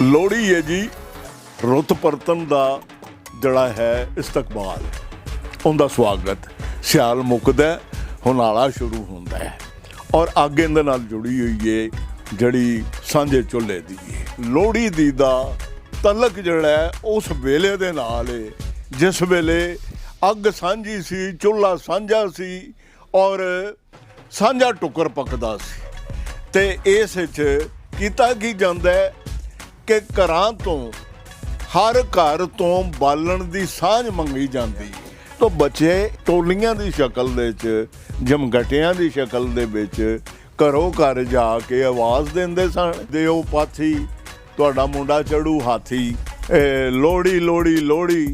ਲੋਹੜੀ है जी रुत परतन का जड़ा है इस्तकबाल उनका स्वागत सियाल मुकदा हुनाला शुरू होंदा है और अग इहदे नाल जुड़ी हुई है जड़ी सांझे चुल्हे दी लोहड़ी दी दा तलक जड़ा है उस वेले दे नाल है जिस वेले अग सांझी सी चुल्हा सांझा सी और सांझा टुकर पकदा सी ते इस विच कीता की जांदा है कि घरां तो हर घर तो बालन की सांझ मंगी जाती तो बच्चे टोलियां की शक्ल दे विच जमगटियां की शक्ल दे विच घरों घर जाके आवाज़ देंदे सन दिओ पाथी तुहाडा मुंडा चढ़ू हाथी लोहड़ी लोहड़ी लोहड़ी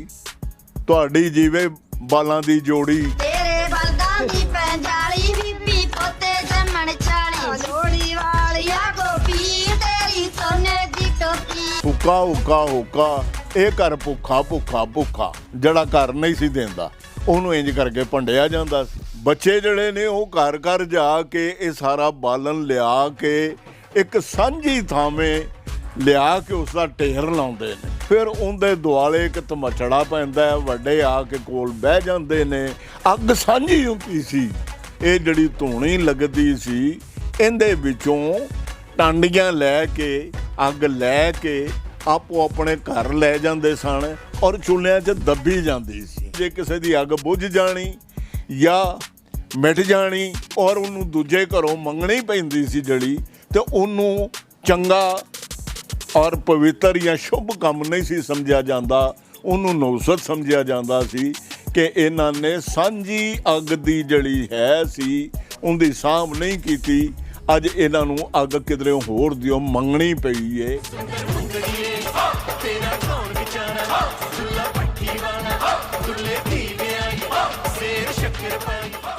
तुहाडी जीवे बालां दी जोड़ी तेरे बलदां दी पंजाली बीबी पोते जमण छाली लोहड़ी वालिया गोपी तेरी सोने दी टोपी हुक्का हुक्का हुक्का ਇਹ ਘਰ ਭੁੱਖਾ ਭੁੱਖਾ ਭੁੱਖਾ ਜਿਹੜਾ ਘਰ ਨਹੀਂ ਸੀ ਦਿੰਦਾ ਉਹਨੂੰ ਇੰਜ ਕਰਕੇ ਭੰਡਿਆ ਜਾਂਦਾ ਸੀ ਬੱਚੇ ਜਿਹੜੇ ਨੇ ਉਹ ਘਰ ਘਰ ਜਾ ਕੇ ਇਹ ਸਾਰਾ ਬਾਲਣ ਲਿਆ ਕੇ ਇੱਕ ਸਾਂਝੀ ਥਾਵੇਂ ਲਿਆ ਕੇ ਉਸ ਦਾ ਢੇਰ ਲਾਉਂਦੇ ਨੇ ਫਿਰ ਉਹਦੇ ਦੁਆਲੇ ਇੱਕ ਧਮਚੜਾ ਪੈਂਦਾ ਵੱਡੇ ਆ ਕੇ ਕੋਲ ਬਹਿ ਜਾਂਦੇ ਨੇ ਅੱਗ ਸਾਂਝੀ ਹੁੰਦੀ ਸੀ ਇਹ ਜਿਹੜੀ ਧੂਣੀ ਲੱਗਦੀ ਸੀ ਇਹਦੇ ਵਿੱਚੋਂ ਟਾਂਡੀਆਂ ਲੈ ਕੇ ਅੱਗ ਲੈ ਕੇ ਆਪੋ ਆਪਣੇ ਘਰ ਲੈ ਜਾਂਦੇ ਸਨ ਔਰ ਚੁੱਲ੍ਹਿਆਂ 'ਚ ਦੱਬੀ ਜਾਂਦੀ ਸੀ ਜੇ ਕਿਸੇ ਦੀ ਅੱਗ ਬੁੱਝ ਜਾਣੀ ਜਾਂ ਮਿਟ ਜਾਣੀ ਔਰ ਉਹਨੂੰ ਦੂਜੇ ਘਰੋਂ ਮੰਗਣੀ ਪੈਂਦੀ ਸੀ ਜਿਹੜੀ ਤੇ ਉਹਨੂੰ ਚੰਗਾ ਔਰ ਪਵਿੱਤਰ ਜਾਂ ਸ਼ੁਭ ਕੰਮ ਨਹੀਂ ਸੀ ਸਮਝਿਆ ਜਾਂਦਾ ਉਹਨੂੰ ਨੌਸਤ ਸਮਝਿਆ ਜਾਂਦਾ ਸੀ ਕਿ ਇਹਨਾਂ ਨੇ ਸਾਂਝੀ ਅੱਗ ਦੀ ਜਿਹੜੀ ਹੈ ਸੀ ਉਹਦੀ ਸਾਂਭ ਨਹੀਂ ਕੀਤੀ ਅੱਜ ਇਹਨਾਂ ਨੂੰ ਅੱਗ ਕਿਧਰੇ ਹੋਰ ਦਿਓ ਮੰਗਣੀ ਪਈ ਏ